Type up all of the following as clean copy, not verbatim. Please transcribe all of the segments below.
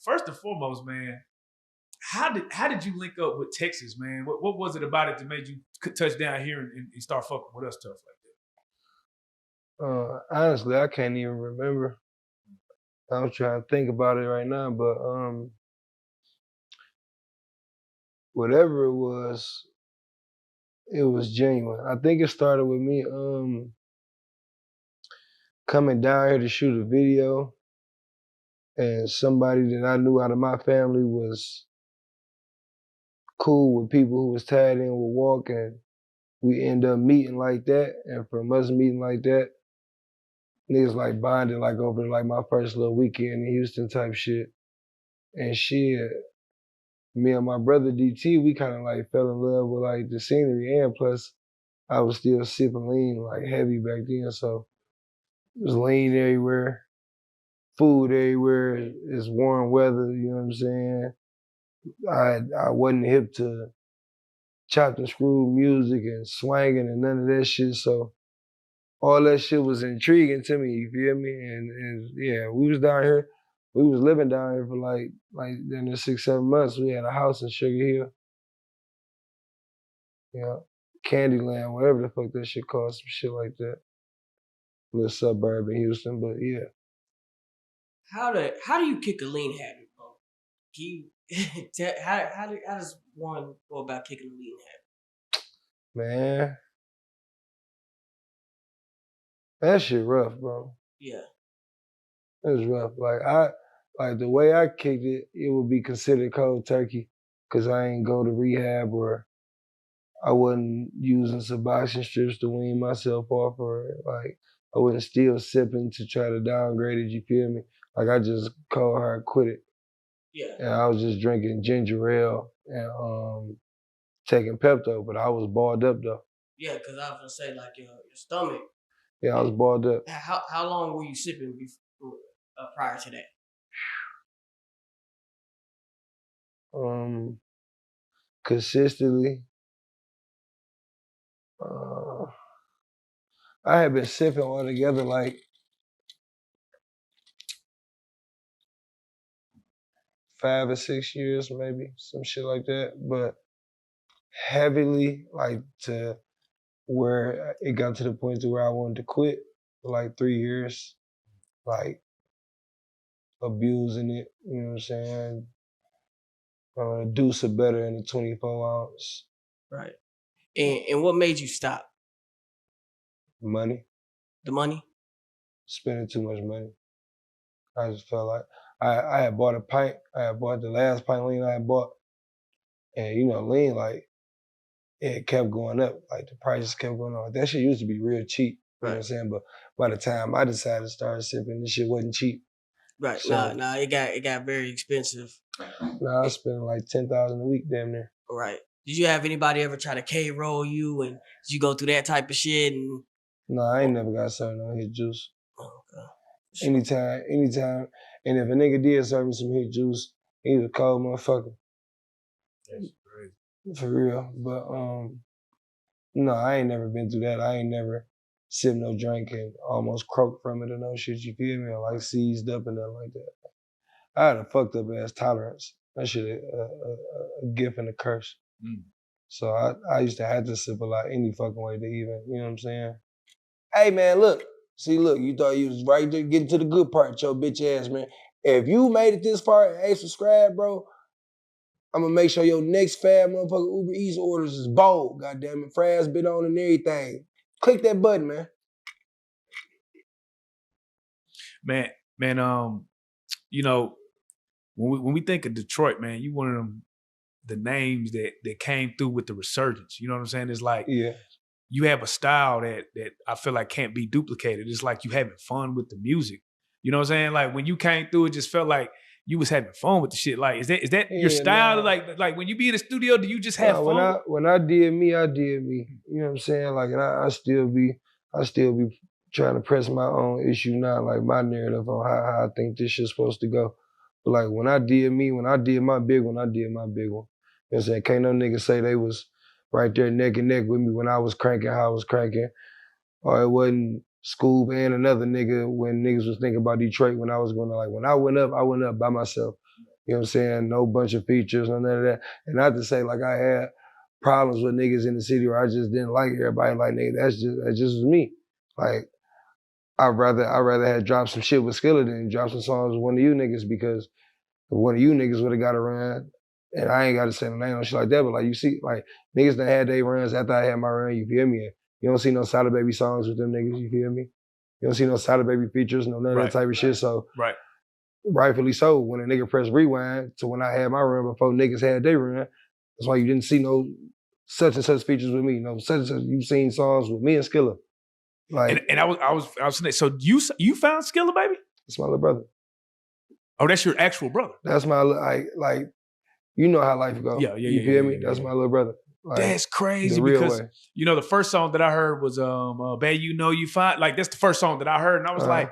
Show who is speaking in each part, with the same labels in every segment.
Speaker 1: first and foremost, man, how did you link up with Texas, man? What was it about it that made you touch down here and start fucking with us stuff like
Speaker 2: that? Honestly, I can't even remember. I'm trying to think about it right now, but whatever it was genuine. I think it started with me coming down here to shoot a video, and somebody that I knew out of my family was cool with people who was tied in with Walk, and we end up meeting like that. And from us meeting like that, niggas like bonded like over like my first little weekend in Houston type shit. And shit, me and my brother DT, we kind of like fell in love with like the scenery, and plus I was still sipping lean like heavy back then, so it was lean everywhere, food everywhere. It's warm weather, you know what I'm saying? I wasn't hip to chopped and screwed music and swanging and none of that shit, so all that shit was intriguing to me, you feel me? And yeah, we was down here, we was living down here for like in the 6-7 months. We had a house in Sugar Hill. Yeah, Candyland, whatever the fuck that shit called, some shit like that. Little suburb in Houston, but yeah.
Speaker 3: How do you kick a lean habit, bro? Can you how does one go about kicking a lean habit?
Speaker 2: Man, that shit rough, bro.
Speaker 3: Yeah.
Speaker 2: It was rough. Like the way I kicked it, it would be considered cold turkey, cause I ain't go to rehab or I wasn't using Suboxone strips to wean myself off, or like I wasn't still sipping to try to downgrade it, you feel me? Like I just cold hard quit it.
Speaker 3: Yeah.
Speaker 2: And I was just drinking ginger ale and taking Pepto, but I was balled up though.
Speaker 3: Yeah, cause I was gonna say like your stomach.
Speaker 2: Yeah, I was balled up.
Speaker 3: How long were you sipping before, prior to that?
Speaker 2: Consistently. I had been sipping altogether like 5 or 6 years, maybe, some shit like that. But heavily, like to where it got to the point to where I wanted to quit for like 3 years, like abusing it, you know what I'm saying? Deuce it better in a 24 ounce.
Speaker 3: Right. And what made you stop?
Speaker 2: Money.
Speaker 3: The money?
Speaker 2: Spending too much money. I just felt like I had bought a pint. I had bought the last pint lean I had bought. And you know, lean, like, it kept going up. Like the prices kept going up. That shit used to be real cheap. You know what I'm saying? But by the time I decided to start sipping, this shit wasn't cheap.
Speaker 3: Right. So, nah, it got very expensive.
Speaker 2: Nah, I was spending like $10,000 a week damn near.
Speaker 3: Right. Did you have anybody ever try to K-roll you, and did you go through that type of shit? And
Speaker 2: no, I ain't never got served no hit juice.
Speaker 3: Oh, okay.
Speaker 2: Anytime. And if a nigga did serve me some hit juice, he was a cold motherfucker.
Speaker 1: That's crazy.
Speaker 2: For real. But no, I ain't never been through that. I ain't never sipped no drink and almost croaked from it or no shit, you feel me? Or like seized up and nothing like that. I had a fucked up ass tolerance. That shit a gift and a curse.
Speaker 1: Mm.
Speaker 2: So I used to have to sip a lot any fucking way to even, you know what I'm saying? Hey man, look. See, look, you thought you was right there getting to the good part, your bitch ass, man. If you made it this far and ain't subscribed, bro, I'm gonna make sure your next fat motherfucker Uber Eats orders is bold, goddamn it. Fraz been on and everything. Click that button, man.
Speaker 1: Man, you know, when we think of Detroit, man, you one of them, the names that came through with the resurgence. You know what I'm saying? It's like,
Speaker 2: yeah,
Speaker 1: you have a style that I feel like can't be duplicated. It's like you having fun with the music. You know what I'm saying? Like when you came through, it just felt like you was having fun with the shit. Like, is that your style?
Speaker 2: Nah.
Speaker 1: Like when you be in the studio, do you just have fun?
Speaker 2: When I did me, I did me. You know what I'm saying? Like, and I still be trying to press my own issue now, like my narrative on how I think this shit's supposed to go. But like when I did me, when I did my big one, I did my big one. You know what I'm saying? Can't no nigga say they was right there neck and neck with me when I was cranking how I was cranking. Or it wasn't Scoob and another nigga when niggas was thinking about Detroit when I was going to, like, when I went up by myself. You know what I'm saying? No bunch of features, none of that. And not to say like I had problems with niggas in the city or I just didn't like everybody. Like, nigga, that just was me. Like, I'd rather have dropped some shit with Skilla than drop some songs with one of you niggas, because if one of you niggas would have got a run, and I ain't got to say no name on shit like that, but like you see, like niggas that had their runs after I had my run, you feel me? You don't see no Sada Baby songs with them niggas, you feel me? You don't see no Sada Baby features, none of that type of shit. So rightfully so, when a nigga press rewind to when I had my run before niggas had their run, that's why you didn't see no such and such features with me, no such and such. You seen songs with me and Skilla. Like,
Speaker 1: and I was saying, so you found Skilla Baby?
Speaker 2: That's my little brother.
Speaker 1: Oh, that's your actual brother.
Speaker 2: That's my like you know how life goes.
Speaker 1: Yeah.
Speaker 2: You feel me? That's my little brother. Like,
Speaker 1: that's crazy,
Speaker 2: the real
Speaker 1: because
Speaker 2: way.
Speaker 1: you know the first song that I heard was "Babe, You Know You Fine." Like that's the first song that I heard, and I was like,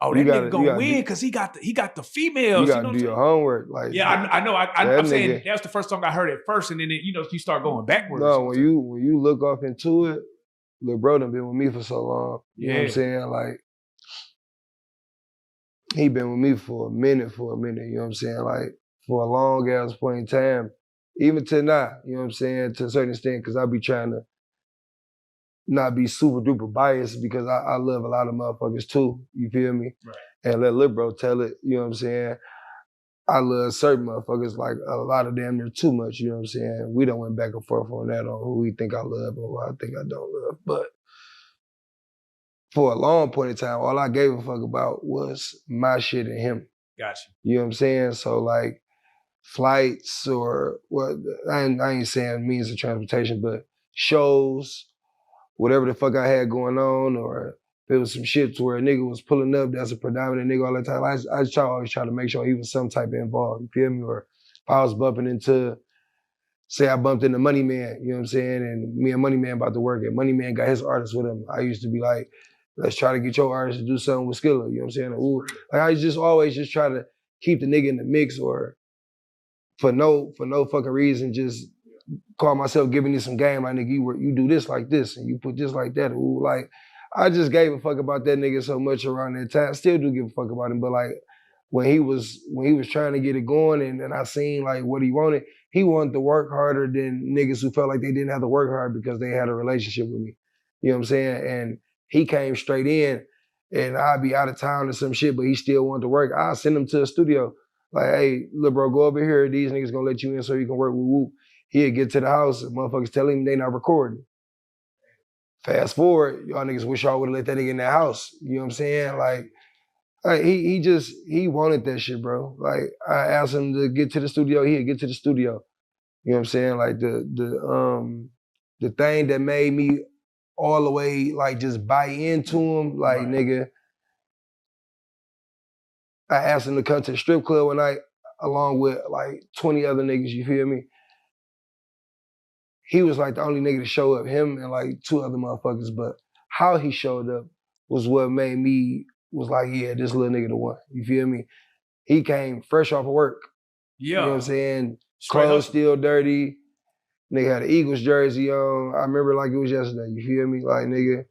Speaker 1: "Oh, that nigga gonna win because he got the females."
Speaker 2: You gotta do your homework. Like,
Speaker 1: yeah, I know. I'm saying that was the first song I heard at first, and then you start going backwards.
Speaker 2: No, when you look off into it, Lil Bro done been with me for so long. You know what I'm saying? Like, he been with me for a minute, you know what I'm saying? Like, for a long ass point in time, even to now, you know what I'm saying? To a certain extent, because I be trying to not be super duper biased, because I love a lot of motherfuckers too, you feel me?
Speaker 1: Right.
Speaker 2: And let Lil Bro tell it, you know what I'm saying? I love certain motherfuckers, like a lot of them, they're too much, you know what I'm saying? We done went back and forth on that, on who we think I love and who I think I don't love. But for a long point in time, all I gave a fuck about was my shit and him.
Speaker 1: Gotcha.
Speaker 2: You know what I'm saying? So like flights or what, I ain't saying means of transportation, but shows, whatever the fuck I had going on, or if it was some shit to where a nigga was pulling up, that's a predominant nigga all the time. I always try to make sure he was some type of involved, you feel me? Or if I was bumping into, say I bumped into Money Man, you know what I'm saying? And me and Money Man about to work, and Money Man got his artist with him. I used to be like, let's try to get your artist to do something with Skilla, you know what I'm saying? Ooh, like I just always just try to keep the nigga in the mix, or for no fucking reason, just call myself giving you some game, like nigga, you do this like this, and you put this like that. Ooh, like I just gave a fuck about that nigga so much around that time. Still do give a fuck about him, but like when he was trying to get it going, and I seen like what he wanted to work harder than niggas who felt like they didn't have to work hard because they had a relationship with me. You know what I'm saying? And he came straight in, and I'd be out of town or some shit, but he still wanted to work. I'll send him to a studio. Like, hey, little bro, go over here. These niggas gonna let you in so you can work with Whoop. He'd get to the house, and motherfuckers tell him they not recording. Fast forward, y'all niggas wish y'all would've let that nigga in that house. You know what I'm saying? Like he wanted that shit, bro. Like, I asked him to get to the studio, he'd get to the studio. You know what I'm saying? Like the thing that made me all the way like just buy into him, like nigga, I asked him to come to the strip club one night along with like 20 other niggas, you feel me? He was like the only nigga to show up, him and like 2 other motherfuckers, but how he showed up was what made me, was like, yeah, this little nigga the one, you feel me? He came fresh off of work.
Speaker 1: Yeah.
Speaker 2: You know what I'm saying?
Speaker 1: Straight
Speaker 2: Clothes
Speaker 1: up.
Speaker 2: still dirty. Nigga had an Eagles jersey on. I remember like it was yesterday, you feel me? Like, nigga,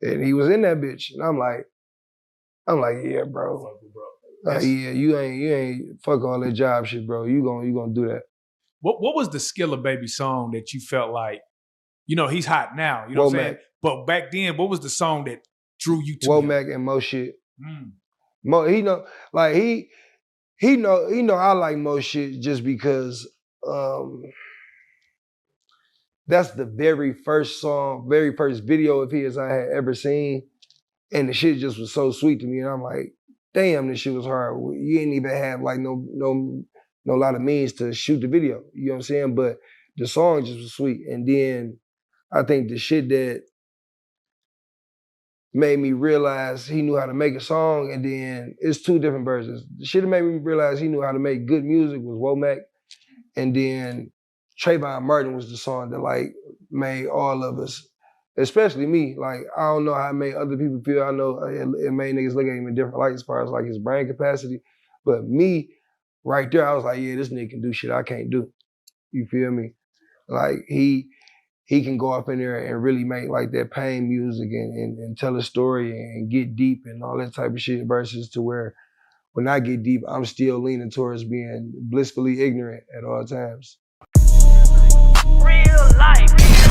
Speaker 2: and he was in that bitch. And I'm like, yeah, bro. Like, yeah, you ain't fuck all that job shit, bro. You gonna do that.
Speaker 1: What was the Skilla Baby song that you felt like, you know, he's hot now, you know what I'm saying? But back then, what was the song that drew you to him?
Speaker 2: Womack and Mo shit. Mo, he know, like he know I like Mo shit just because that's the very first song, very first video of his I had ever seen. And the shit just was so sweet to me. And I'm like, damn, this shit was hard. You ain't even have like no lot of means to shoot the video. You know what I'm saying? But the song just was sweet. And then I think the shit that made me realize he knew how to make a song, and then it's 2 different versions. The shit that made me realize he knew how to make good music was Womack. And then Trayvon Martin was the song that like made all of us, especially me, like I don't know how it made other people feel. I know it made niggas look at him in different light as far as like his brain capacity. But me, right there, I was like, yeah, this nigga can do shit I can't do. You feel me? Like he can go up in there and really make like that pain music and tell a story and get deep and all that type of shit, versus to where when I get deep, I'm still leaning towards being blissfully ignorant at all times.
Speaker 4: Real life.